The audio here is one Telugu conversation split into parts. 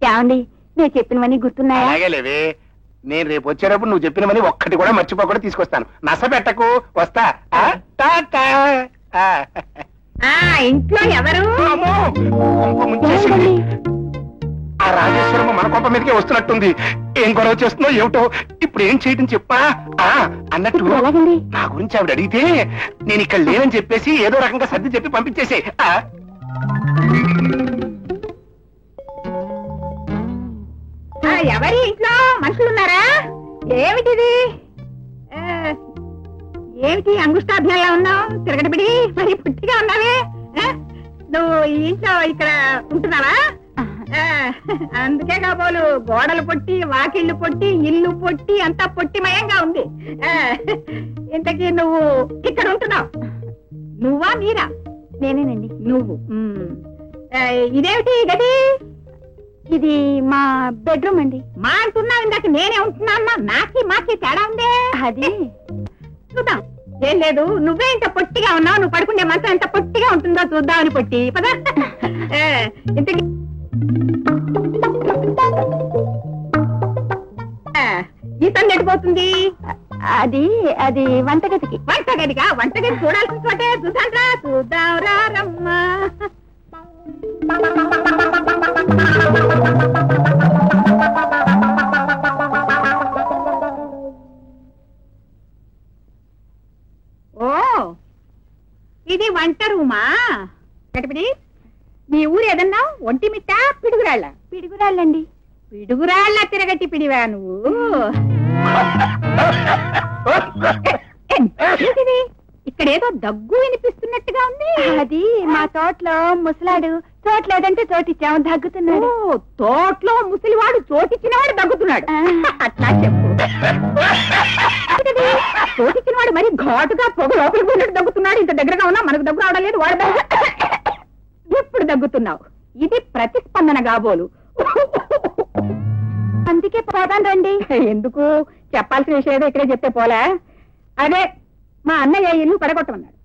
ఏమండి నేను చెప్పినవన్నీ గుర్తున్నాయా? అలాగే లేవే, నేను రేపు వచ్చేటప్పుడు నువ్వు చెప్పినవని ఒక్కటి కూడా మర్చిపోకుండా తీసుకొస్తాను. నస పెట్టకు, వస్తా. టాటా. ఇంట్లో ఎవరు? అమ్మో, కొంప ముంచేసింది. ఆ రాజేశ్వరమ్మ మన కొంప మీదకే వస్తున్నట్టుంది. ఏం గొడవ చేస్తుందో ఏమిటో. ఇప్పుడు ఏం చేయటం చెప్పా? అన్నట్టు నా గురించి ఆవిడ అడిగితే నేను ఇక్కడ లేనని చెప్పేసి ఏదో రకంగా సర్ది చెప్పి పంపించేసే. ఎవరి ఇంట్లో మనుషులున్నారా? ఏమిటిది? ఏమిటి అంగుష్టాభ్యాలా ఉన్నావు? తిరగడబిడి మరి పుట్టిగా ఉన్నావే. నువ్వు ఈ ఇంట్లో ఇక్కడ ఉంటున్నావా? అందుకే కాబోలు గోడలు పొట్టి, వాకిళ్లు పొట్టి, ఇల్లు పొట్టి, అంతా పొట్టిమయంగా ఉంది. ఇంతకీ నువ్వు ఇక్కడ ఉంటున్నావు? నువ్వా మీరా? నేనేనండి. నువ్వు ఇదేమిటి గది? ఇది మా బెడ్రూమ్ అండి. మా అంటున్నావు, ఇందాక నేనే ఉంటున్నా. నాకి మాకి తేడా ఉందే. అది చూద్దాం. ఏం లేదు, నువ్వే ఇంత పొట్టిగా ఉన్నావు. నువ్వు పడుకుంటే మాత్రం ఎంత పొట్టిగా ఉంటుందో చూద్దామని పొట్టి పదా. ఇంతకీ ఈతం ఎడిపోతుంది. అది అది వంటగదికి. వంటగదిగా? వంటగది చూడాల్సిన చోటే చూద్దాంరా. చూద్దాం రమ్మా. ఓ, ఇది వంట రూమా? గడిపిడి. నీ ఊరు ఏదన్నా? ఒంటిమిట్ట, పిడుగురాళ్ళ? పిడుగురాళ్ళండి. పిడుగురాళ్ళ తిరగట్టి పిడివా నువ్వు? ఇక్కడేదో దగ్గు వినిపిస్తున్నట్టుగా ఉంది. అది మా తోటలో ముసలాడు చోట్లేదంటే చోటిచ్చాము, దగ్గుతున్నాడు. తోటలో ముసలివాడు చోటిచ్చినవాడు దగ్గుతున్నాడు. అట్లా చెప్పు. చోటిచ్చినవాడు మరి ఘాటుగా పొగ లోపలికి పోయినట్టు దగ్గుతున్నాడు. ఇంత దగ్గరగా ఉన్నా మనకు దగ్గు రావడం లేదు. వాడు ఎప్పుడు దగ్గుతున్నావు? ఇది ప్రతిస్పందన కాబోలు. అందుకే పోదాం రండి. ఎందుకు? చెప్పాల్సిన విషయం ఇక్కడే చెప్తే పోలే. అదే మా అన్నయ్య ఇల్లు పడగొట్టమన్నాడు.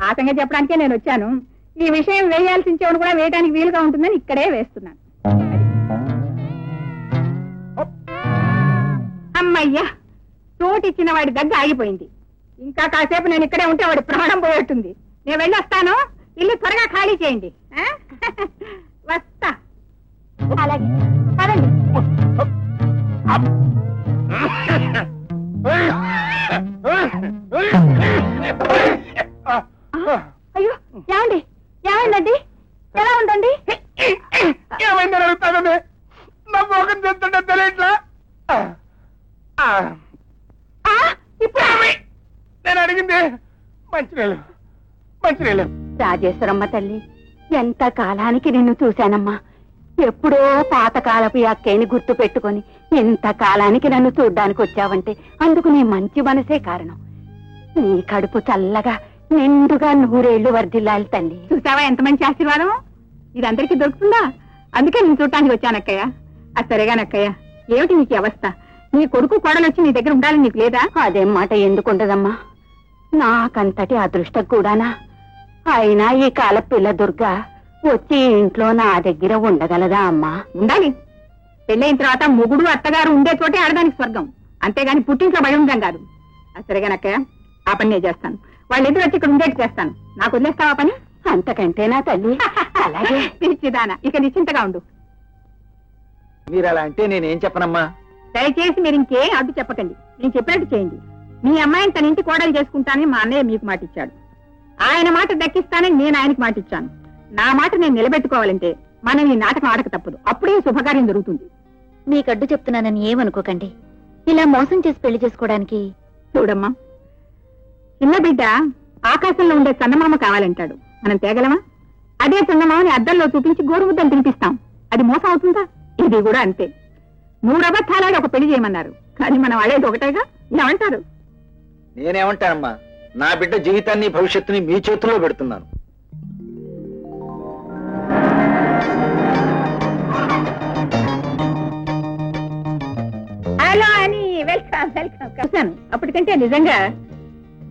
ఆ సంగతి చెప్పడానికే నేను వచ్చాను. ఈ విషయం వేయాల్సిన చెవును కూడా వేయడానికి వీలుగా ఉంటుందని ఇక్కడే వేస్తున్నాను. అమ్మయ్యా, చోటిచ్చిన వాడి దగ్గర ఆగిపోయింది. ఇంకా కాసేపు నేను ఇక్కడే ఉంటే వాడి ప్రాణం పోయేట్టుంది. నేను వెళ్ళొస్తాను. ఇల్లు త్వరగా ఖాళీ చేయండి. వస్తా. అలాగే పదండి. అయ్యో, ఏమండి? ఏమైందండి? ఎలా ఉందండి? ఏమైందని అడుగుతానండి. నా మోకం చేస్తుంటే తెలియట్లా. ఇప్పుడు నేను అడిగింది మంచినీళ్ళు. మంచినీళ్ళు. రాజేశ్వరమ్మ తల్లి, ఎంత కాలానికి నిన్ను చూశానమ్మా. ఎప్పుడో పాతకాలపు అక్కయ్యని గుర్తు పెట్టుకొని ఎంత కాలానికి నన్ను చూడ్డానికి వచ్చావంటే అందుకు నీ మంచి మనసే కారణం. నీ కడుపు చల్లగా నిండుగా 100 ఏళ్లు వర్ధిల్లాలి తల్లి. చూసావా ఎంత మంచి ఆశీర్వాదం? ఇది అందరికీ దొరుకుతుందా? అందుకే నేను చూడటానికి వచ్చానక్కయ్య. అది సరేగానక్కయ్య, ఏమిటి నీకు అవస్థ? నీ కొడుకు కోడలు వచ్చి నీ దగ్గర ఉండాలని నీకు లేదా? అదేం మాట ఎందుకుండదమ్మా. నాకంతటి అదృష్టం కూడానా? అయినా ఈ కాల పిల్ల దుర్గా వచ్చి ఇంట్లో నా దగ్గర ఉండగలదా అమ్మా? ఉండాలి. పెళ్ళైన తర్వాత మొగుడు అత్తగారు ఉండే చోటే ఆడదానికి స్వర్గం. అంతేగాని పుట్టింట్లో బడి ఉండడం కాదు. సరేగానక్కయ్య, ఆ పని నేను చేస్తాను. వాళ్ళు ఎదురు వచ్చి ఇక్కడ ఉండేట్టు చేస్తాను. నాకు వదిలేస్తావా పని? అంతకంటేనా తల్లి? అలాగే పిచ్చిదానా, ఇక నిశ్చింతగా ఉండు. మీరు అలా అంటే నేనేం చెప్పనమ్మా. దయచేసి మీరు ఇంకేం అడ్డు చెప్పకండి. నేను చెప్పినట్టు చేయండి. మీ అమ్మాయిని తన ఇంటి కోడలు చేసుకుంటానని మా అన్నయ్య మీకు మాట ఇచ్చాడు. ఆయన మాట దక్కిస్తానని నేను ఆయనకి మాట ఇచ్చాను. నా మాట నేను నిలబెట్టుకోవాలంటే మనం ఈ నాటకం ఆడక తప్పదు. అప్పుడే శుభకార్యం జరుగుతుంది. మీకడ్డు చెప్తున్నానని ఏమనుకోకండి. ఇలా మోసం చేసి పెళ్లి చేసుకోవడానికి. చూడమ్మా, చిన్న బిడ్డ ఆకాశంలో ఉండే చందమామ కావాలంటాడు. మనం తేగలమా? అదే చందమామని అద్దంలో చూపించి గోరుముద్దలు తినిపిస్తాం. అది మోసం అవుతుందా? ఇది కూడా అంతే. 3 అబద్ధాలాడి ఒక పెళ్లి చేయమన్నారు. కానీ మనం అడేది ఒకటేగా. ఏమంటారు? నేనేమంటానమ్మా, నా బిడ్డ జీవితాన్ని భవిష్యత్తుని మీ చేతుల్లో పెడుతున్నాను. హలో అని వెల్కమ్ వెల్కమ్. చూసాను అప్పటికంటే నిజంగా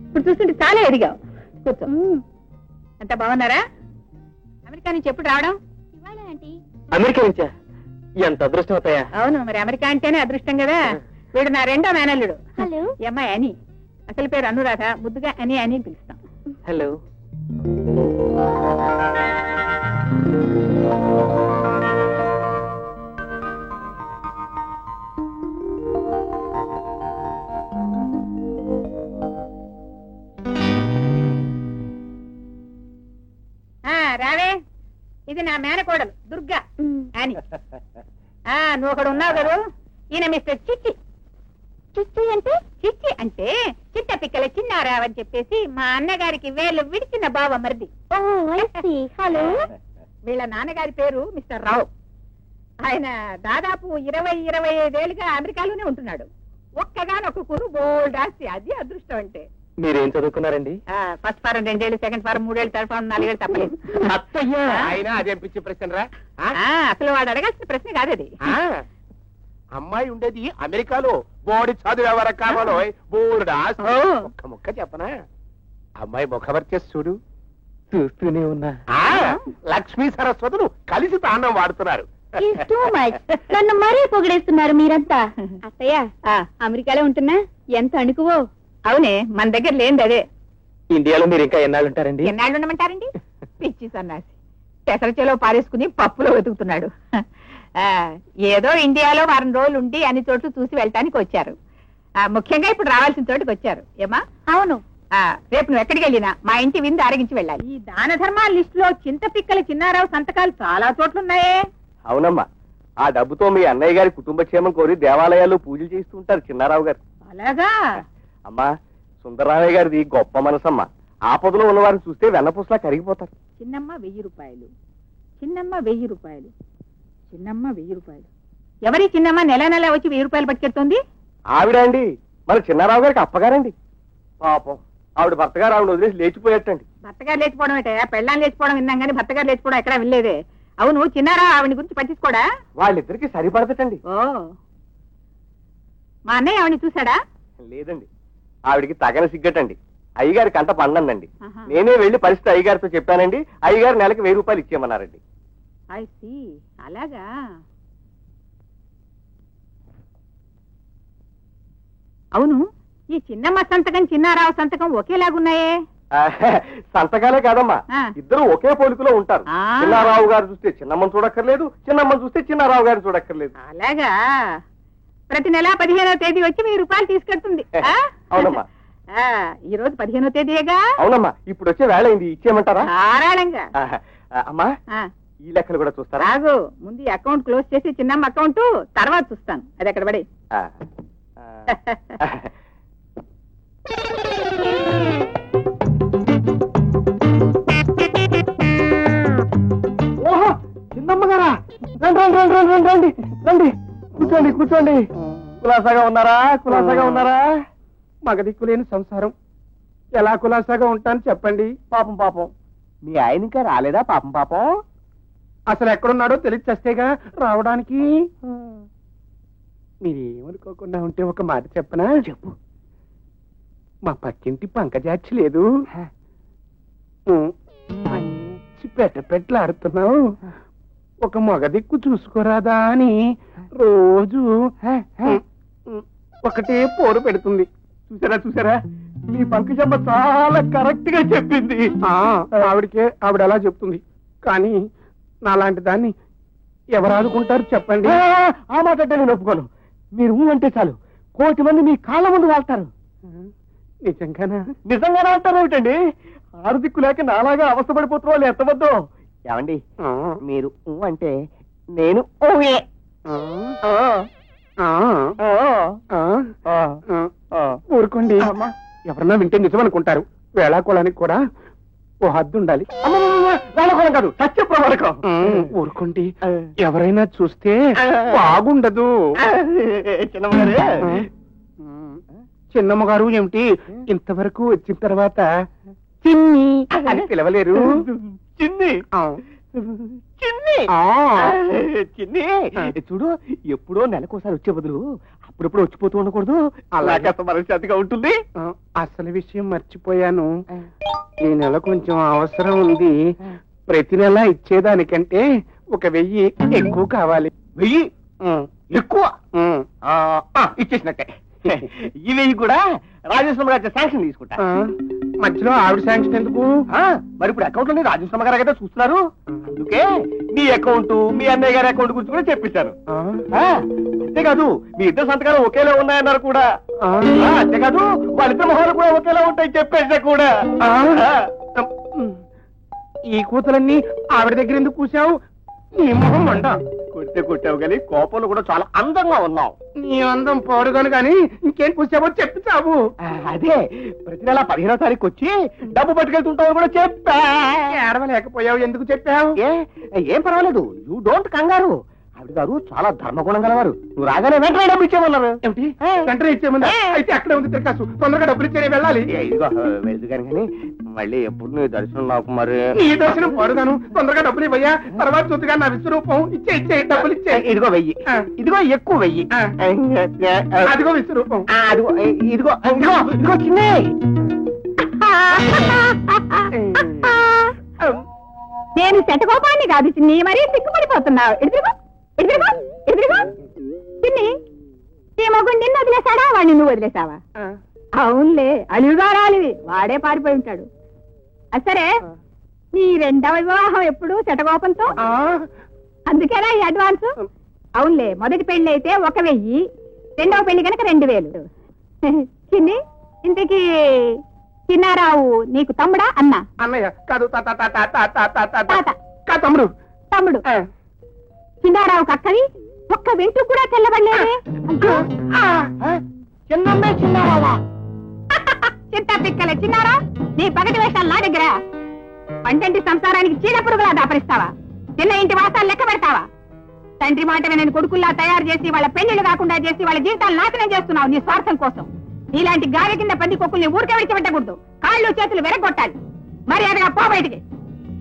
ఇప్పుడు చూస్తుంటే చాలా ఎదిగావు. కూర్చో. అంతా బాగున్నారా? అమెరికా నుంచి ఎప్పుడు రావడం? ఇవాళ ఆంటీ. అమెరికా నుంచా? ఎంత అదృష్టం అవుతాయా? అవును, మరి అమెరికా అంటేనే అదృష్టం కదా. వీడు నా రెండో మేనల్లుడు. హలో. ఈ అమ్మాయి అని, అసలు పేరు అనురాధ, ముద్దుగా అని అని పిలుస్తాం. హలో. రావే, ఇది నా మేనకోడలు దుర్గా అని. నువ్వు ఒకడు ఉన్నావు కదా, ఈయన మిస్టర్ చిట్టి. చిట్టి అంటే? చిట్టి అంటే చిట్ట పిక్కల చిన్నారావని చెప్పేసి మా అన్నగారికి వేలు విడిచిన బావ మరిది. హలో. వీళ్ళ నాన్నగారి పేరు మిస్టర్ రావు. ఆయన దాదాపు 20-25 ఏళ్ళుగా అమెరికాలోనే ఉంటున్నాడు. ఒక్కగానొక్క కూరు బోల్డ్ ఆస్తి. అది అదృష్టం అంటే. మీరేం చదువుకున్నారండి? ఫస్ట్ ఫారం 2 ఏళ్ళు, సెకండ్ ఫారం 3 ఏళ్ళు, థర్డ్ ఫారం 4 ఏళ్ళు తప్పలేదు. ఆయన అదేం పిచ్చి ప్రశ్న రా. అసలు వాడు అడగాల్సిన ప్రశ్న కాదది. అమ్మాయి ఉండేది అమెరికాలో. బోడి చదువు ఎవరు కావాలో బోర్డు ఒక్క ముక్క చెప్పనా? అమ్మాయి ముఖవర్చస్ చూడు. చూస్తూనే ఉన్నా. లక్ష్మీ సరస్వతులు కలిసి తాండం వాడుతున్నారు. నన్ను మరీ పొగిడేస్తున్నారు మీరంతా. అత్తయ్య, అమెరికాలో ఉంటున్నా ఎంత అణుకువో. అవునే, మన దగ్గర లేనిది అదే. ఇండియాలో మీరు ఇంకా ఎన్నాళ్ళు ఉంటారండి? ఎన్నాళ్ళు ఉండమంటారండి? పిచ్చి సన్నాసి పెసరచేలో పారేసుకుని పప్పులో వెతుకుతున్నాడు. ఏదో ఇండియాలో 1 రోజులు ఉండి అన్ని చోట్ల చూసి వెళ్ళటానికి వచ్చారు. ముఖ్యంగా ఇప్పుడు రావాల్సిన చోటుకి వచ్చారు. ఏమా? అవును. రేపు నువ్వు ఎక్కడికి వెళ్ళినా మా ఇంటి విందు ఆరగించి వెళ్ళాలి. ఈ దాన ధర్మాల లిస్ట్ లో చింతపిక్కల చిన్నారావు సంతకాలు చాలా చోట్లున్నాయే. అవునమ్మా, ఆ డబ్బుతో మీ అన్నయ్య గారి కుటుంబ క్షేమం కోరి దేవాలయాల్లో పూజలు చేస్తూ ఉంటారు చిన్నారావు గారు. అలాగా? అమ్మా, సుందరరామయ్య గారిది గొప్ప మనసమ్మా. ఆపదలో ఉన్నవారిని చూస్తే వెన్నపూసలా కరిగిపోతారు. చిన్నమ్మ 1000 రూపాయలు, చిన్నమ్మ 1000 రూపాయలు, చిన్నమ్మ 1000 రూపాయలు. ఎవరి చిన్నమ్మ నెల నెల వచ్చి 1000 రూపాయలు పట్టుకెడుతోంది? ఆవిడ అండి, మన చిన్నారావు గారికి అప్పగారండి. పాపం, ఆవిడ భర్త గారు ఆవిడ వదిలేసి లేచిపోయేటండి. భర్తగారు లేచిపోవడం ఏంటే? పెళ్ళాన్ని లేచిపోవడం విన్నాం కానీ భర్తగారు లేచిపోవడం ఎక్కడా వినలేదే. అవును, చిన్నారా ఆవిడ గురించి పట్టించుకోడా? వాళ్ళిద్దరికి సరిపడతటండి. ఓ, మా అన్నయ్య ఆవిడని చూసాడా? లేదండి, ఆవిడికి తగని సిగ్గటండి. అయ్యగారికి అంత పండండి. ఆహా. నేనే వెళ్లి పరిస్థితి అయ్యగారితో చెప్పానండి. అయ్యగారు నెలకి 1000 రూపాయలు ఇచ్చేయమన్నారండి. ఐ సీ, అలాగా? అవును, ఈ చిన్నమ్మ సంతకం చిన్నారావు సంతకం ఒకేలాగున్నాయే. సంతకాలే కాదమ్మా, ఇద్దరు ఒకే పోలికలో ఉంటారు. చిన్నారావు గారు చూస్తే చిన్నమ్మని చూడక్కర్లేదు, చిన్నమ్మని చూస్తే చిన్నారావు గారు చూడక్కర్లేదు. అలాగా? ప్రతి నెల 15వ తేదీ వచ్చి 1000 రూపాయలు తీసుకెళ్తుంది. అవునమ్మా. ఈ రోజు 15వ తేదీగా? అవునమ్మా, ఇప్పుడు వచ్చే వేళ అయింది, ఇచ్చేయమంటారా? ధారాళంగా. అమ్మా, ఈ లెక్కలు కూడా చూస్తారా? రాగు, ముందు ఈ అకౌంట్ క్లోజ్ చేసి చిన్నమ్మ అకౌంట్ తర్వాత చూస్తాను. అది అక్కడ పడి. ఓహో, చిన్నమ్మ గారా, రండి రండి రండి రండి రండి రండి, కూర్చోండి కూర్చోండి. కులాసాగా ఉన్నారా? కులాసాగా ఉన్నారా? మగ దిక్కులేని సంసారం, ఎలా కులాసాగా ఉంటాను చెప్పండి. పాపం పాపం, మీ ఆయన ఇంకా రాలేదా? పాపం పాపం. అసలు ఎక్కడున్నాడో తెలియచేస్తేగా రావడానికి. మీరేమనుకోకుండా ఉంటే ఒక మాట చెప్పనా? చెప్పు. మా పక్కింటి పంకజాచి లేదు, మంచి పెట్టలాడుతున్నావు, ఒక మగ దిక్కు చూసుకోరాదా అని రోజు ఒకటే పోరు పెడుతుంది. చూసారా చూసారా, మీ పంకజమ్మ చాలా కరెక్ట్ గా చెప్పింది. ఆవిడ అలా చెప్తుంది, కానీ నాలాంటి దాన్ని ఎవరు ఆదుకుంటారు చెప్పండి. ఆ మాట అంటే నేను ఒప్పుకోను. మీరు అంటే చాలు 1,000 మంది మీ కాళ్ళ ముందు వాళ్తారు. నిజంగానా? నిజంగానే అంటారు ఏమిటండి? 6 దిక్కు లేక నాలాగా అవస్థపడిపోతున్న వాళ్ళు ఎంతవద్దు. ఏమండి, మీరు అంటే నేను ఊరుకోండి, ఎవరన్నా వింటే నిజం అనుకుంటారు. వేళాకోళానికి కూడా ఓ హద్దు ఉండాలి. వేళాకోళం కాదు, సత్య ప్రమాణకం. ఊరుకోండి, ఎవరైనా చూస్తే బాగుండదు. చిన్నమ్మ గారు ఏమిటి ఇంతవరకు వచ్చిన తర్వాత చిన్ని అని పిలవలేరు? చిన్ని చిన్ని చిన్ని చూడు, ఎప్పుడో నెలకోసారి వచ్చే బదులు అప్పుడప్పుడు వచ్చిపోతూ ఉండకూడదు. అలా కాస్త మనశ్శాంతిగా ఉంటుంది. అసలు విషయం మర్చిపోయాను, ఈ నెల కొంచెం అవసరం ఉంది, ప్రతి నెల ఇచ్చేదానికంటే 1000 ఎక్కువ కావాలి. 1000 ఎక్కువ ఇచ్చేసినట్టే. ఈ 1000 కూడా రాజేశ్వర గారి శాంక్షన్ తీసుకుంటా. మధ్యలో ఆవిడ శాంక్షన్ ఎందుకు? మరి ఇప్పుడు అకౌంట్ లోనే రాజేశ్వర గారు కదా చూస్తున్నారు. అందుకే మీ అకౌంట్ మీ అన్నయ్య గారి అకౌంట్ గురించి కూడా చెప్పేశాను. అంతేకాదు మీ ఇద్దరు సంతకాలు ఒకేలా ఉన్నాయన్నారు కూడా. అంతేకాదు వాళ్ళిద్దరు మొహాలు కూడా ఒకేలా ఉంటాయి చెప్పేసా కూడా. ఈ కూతులన్నీ ఆవిడ దగ్గర ఎందుకు కూసావు? నీ మొహం అంట. కొట్టావు కానీ కోపంలో కూడా చాలా అందంగా ఉన్నావు. నీ అందం పోడుగాను కానీ ఇంకేం కూసావో చెప్తావు. అదే ప్రతి నెల 15వ తారీఖు వచ్చి డబ్బు పట్టుకెళ్తుంటావు కూడా చెప్పా. ఏడవలేకపోయావు, ఎందుకు చెప్పావు? ఏం పర్వాలేదు, యూ డోంట్ కంగారు. ఆవిడ గారు చాలా ధర్మగుణం గలవారు. నువ్వు రాగానే వెంటనే డబ్బు ఇచ్చేమన్నారు. ఏమిటి వెంటనే ఇచ్చేమన్నా? అయితే అక్కడే ఉంది తిరకాసు, తొందరగా డబ్బులు ఇచ్చేనే వెళ్ళాలి. ఇదిగో వెళ్తు కానీ మళ్ళీ ఎప్పుడు నీ దర్శనం నాకు మరి. నీ దర్శనం పోడుగాను, తొందరగా డబ్బులు ఇవ్వయ్యా. తర్వాత చూద్దుగా నా విశ్వరూపం. ఇచ్చే డబ్బులు ఇచ్చే. ఇదిగో 1000, ఇదిగో ఎక్కువ 1000. అదిగో విశ్వరూపం. అదిగో ఇదిగో ఇదిగో ఇదిగో చిన్న. నేను శటకోపాన్ని కాదు చిన్ని, మరీ సిగ్గుపడిపోతున్నావు. ఎదురుగో చిన్ని, ఈ మగుడు నిన్ను వదిలేశాడా, వాడిని నువ్వు వదిలేసావా? అవునులే, అలివిగారాలివి, వాడే పారిపోయి ఉంటాడు. సరే, నీ రెండవ వివాహం ఎప్పుడు శటకోపంతో? అందుకేనా ఈ అడ్వాన్స్? అవునులే, మొదటి పెళ్లి అయితే 1000, రెండవ పెళ్లి కనుక 2000. చిన్ని, ఇంతకీ చిన్నారావు నీకు తమ్ముడా అన్నా? అన్నయ్య కాదు, తాత. తమ్ముడు. తమ్ముడు. చిన్నారావు కక్కవి ఒక్క వెంట్రు కూడా తెల్లబడలేదే. చిన్నమ్మే చిన్నారావా? చింత పిక్కలే చిన్నారా, నీ పగటి వేషాలు నా దగ్గర. పంటంటి సంసారానికి చీడ పురుగులా దాపరిస్తావా? చిన్న ఇంటి వాసాలు లెక్క పెడతావా? తండ్రి మాట వినని కొడుకుల్లా తయారు చేసి వాళ్ళ పెళ్లిళ్ళు కాకుండా చేసి వాళ్ళ జీవితాలు నాశనం చేస్తున్నావు నీ స్వార్థం కోసం. నీలాంటి గాలి కింద పంది కొక్కుల్ని ఊరికే విడిచిపెట్టకూడదు. కాళ్ళు చేతులు వెరగొట్టాలి. మరి అదిగా పో బయటికి.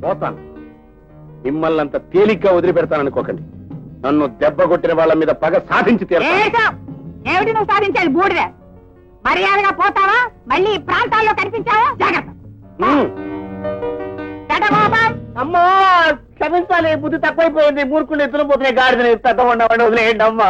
పోతాను. మిమ్మల్ని అంత తేలిగ్గా వదిలిపెడతాననుకోకండి. నన్ను దెబ్బ కొట్టిన వాళ్ళ మీద పగ సాధించి తీరుతాను. ఏమిటి నువ్వు సాధించేది? బూడిదే. మర్యాదగా పోతావా? మళ్ళీ ఈ ప్రాంతాల్లో కనిపించావా? జాగ్రత్త. అమ్మా క్షమించాలి, బుద్ధి తక్కువైపోయింది. మూర్ఖులు ఎత్తులు పోతున్నాయి, గాడిదని పెద్ద ఉండవండి, వదిలేయండి అమ్మా.